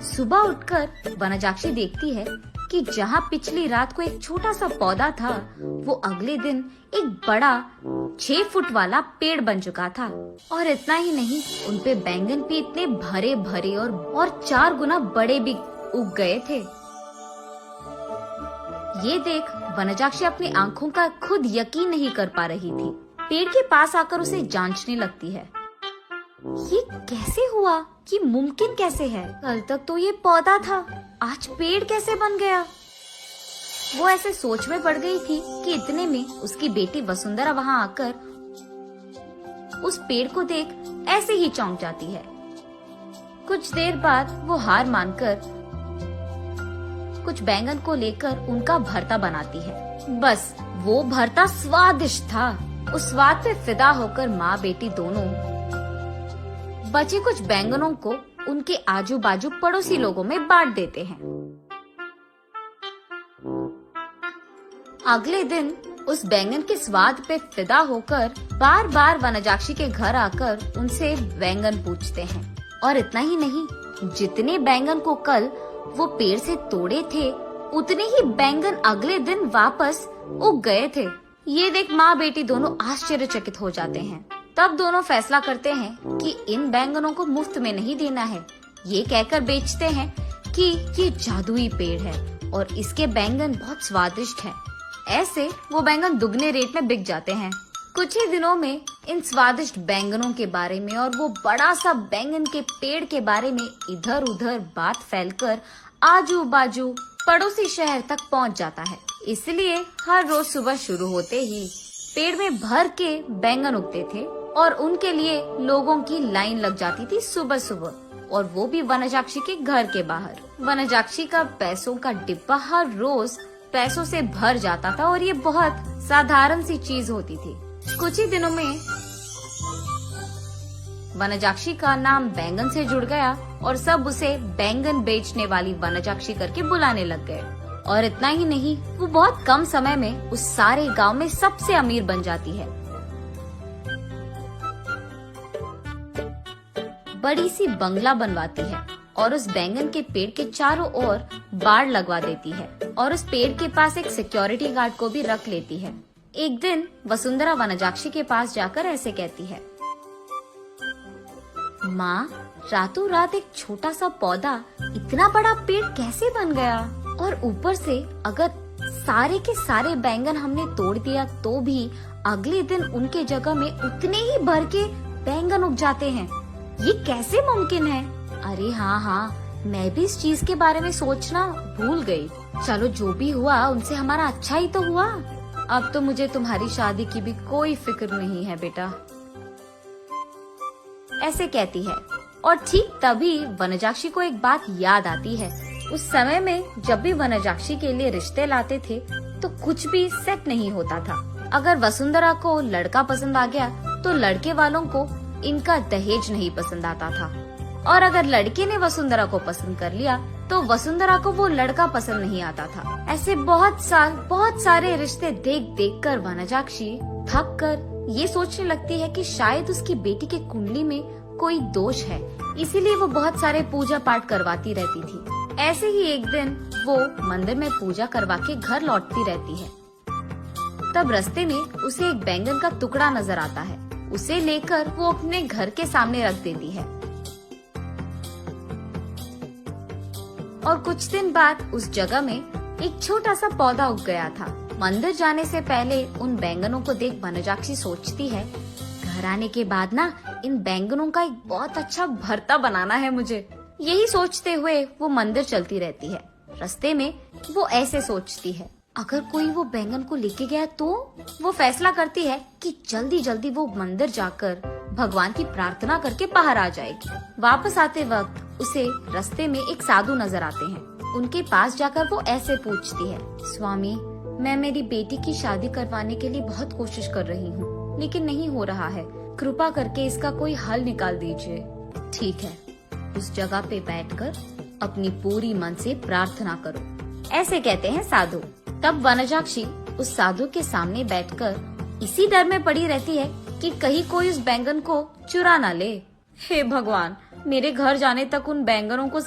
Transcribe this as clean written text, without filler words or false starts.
सुबह उठकर वनजाक्षी देखती है कि जहाँ पिछली रात को एक छोटा सा पौधा था, वो अगले दिन एक बड़ा 6 फुट वाला पेड़ बन चुका था। और इतना ही नहीं, उनपे बैंगन भी इतने भरे भरे और 4 गुना बड़े भी उग गए थे। ये देख वनजाक्षी अपनी आंखों का खुद यकीन नहीं कर पा रही थी। पेड़ के पास आकर उसे जांचने लगती है। ये कैसे हुआ? कि मुमकिन कैसे है? कल तक तो ये पौधा था, आज पेड़ कैसे बन गया? वो ऐसे सोच में पड़ गई थी कि इतने में उसकी बेटी वसुंधरा वहाँ आकर उस पेड़ को देख ऐसे ही चौंक जाती है। कुछ देर बाद वो हार मानकर कुछ बैंगन को लेकर उनका भरता बनाती है। बस वो भरता स्वादिष्ट था। उस स्वाद पे फिदा होकर माँ बेटी दोनों बचे कुछ बैंगनों को उनके आजू बाजू पड़ोसी लोगों में बांट देते हैं। अगले दिन उस बैंगन के स्वाद पे फिदा होकर बार बार वनजाक्षी के घर आकर उनसे बैंगन पूछते हैं। और इतना ही नहीं, जितने बैंगन को कल वो पेड़ से तोड़े थे, उतने ही बैंगन अगले दिन वापस उग गए थे। ये देख माँ बेटी दोनों आश्चर्यचकित हो जाते हैं। तब दोनों फैसला करते हैं कि इन बैंगनों को मुफ्त में नहीं देना है। ये कहकर बेचते हैं कि ये जादुई पेड़ है और इसके बैंगन बहुत स्वादिष्ट हैं। ऐसे वो बैंगन दुगने रेट में बिक जाते हैं। कुछ ही दिनों में इन स्वादिष्ट बैंगनों के बारे में और वो बड़ा सा बैंगन के पेड़ के बारे में इधर उधर बात फैलकर आजू बाजू पड़ोसी शहर तक पहुंच जाता है। इसलिए हर रोज सुबह शुरू होते ही पेड़ में भर के बैंगन उगते थे और उनके लिए लोगों की लाइन लग जाती थी सुबह सुबह, और वो भी वनजाक्षी के घर के बाहर। वनजाक्षी का पैसों का डिब्बा हर रोज पैसों से भर जाता था और ये बहुत साधारण सी चीज होती थी। कुछ ही दिनों में वनजाक्षी का नाम बैंगन से जुड़ गया और सब उसे बैंगन बेचने वाली वनजाक्षी करके बुलाने लग गए। और इतना ही नहीं, वो बहुत कम समय में उस सारे गांव में सबसे अमीर बन जाती है। बड़ी सी बंगला बनवाती है और उस बैंगन के पेड़ के चारों ओर बाड़ लगवा देती है और उस पेड़ के पास एक सिक्योरिटी गार्ड को भी रख लेती है। एक दिन वसुंधरा वनजाक्षी के पास जाकर ऐसे कहती है, माँ, रातों रात एक छोटा सा पौधा इतना बड़ा पेड़ कैसे बन गया? और ऊपर से अगर सारे के सारे बैंगन हमने तोड़ दिया तो भी अगले दिन उनके जगह में उतने ही भर के बैंगन उग जाते हैं। ये कैसे मुमकिन है? अरे हाँ, मैं भी इस चीज के बारे में सोचना भूल गई। चलो, जो भी हुआ उनसे हमारा अच्छा ही तो हुआ। अब तो मुझे तुम्हारी शादी की भी कोई फिक्र नहीं है बेटा, ऐसे कहती है। और ठीक तभी वनजाक्षी को एक बात याद आती है। उस समय में जब भी वनजाक्षी के लिए रिश्ते लाते थे तो कुछ भी सेट नहीं होता था। अगर वसुंधरा को लड़का पसंद आ गया तो लड़के वालों को इनका दहेज नहीं पसंद आता था, और अगर लड़के ने वसुंधरा को पसंद कर लिया तो वसुंधरा को वो लड़का पसंद नहीं आता था। ऐसे बहुत सारे रिश्ते देख देख कर वनजाक्षी थक कर ये सोचने लगती है कि शायद उसकी बेटी के कुंडली में कोई दोष है, इसीलिए वो बहुत सारे पूजा पाठ करवाती रहती थी। ऐसे ही एक दिन वो मंदिर में पूजा करवा के घर लौटती रहती है। तब रास्ते में उसे एक बैंगन का टुकड़ा नजर आता है। उसे लेकर वो अपने घर के सामने रख देती है। और कुछ दिन बाद उस जगह में एक छोटा सा पौधा उग गया था। मंदिर जाने से पहले उन बैंगनों को देख वनजाक्षी सोचती है, घर आने के बाद ना इन बैंगनों का एक बहुत अच्छा भरता बनाना है मुझे। यही सोचते हुए वो मंदिर चलती रहती है। रास्ते में वो ऐसे सोचती है, अगर कोई वो बैंगन को लेके गया तो? वो फैसला करती है कि जल्दी जल्दी वो मंदिर जाकर भगवान की प्रार्थना करके बाहर आ जाएगी। वापस आते वक्त उसे रास्ते में एक साधु नजर आते हैं। उनके पास जाकर वो ऐसे पूछती है, स्वामी, मैं मेरी बेटी की शादी करवाने के लिए बहुत कोशिश कर रही हूँ, लेकिन नहीं हो रहा है। कृपा करके इसका कोई हल निकाल दीजिए। ठीक है, उस जगह पे बैठकर अपनी पूरी मन से प्रार्थना करो, ऐसे कहते हैं साधु। तब वनजाक्षी उस साधु के सामने बैठकर इसी डर में पड़ी रहती है कि कहीं कोई उस बैंगन को चुरा ना ले। हे भगवान, मेरे घर जाने तक उन बैंगनों को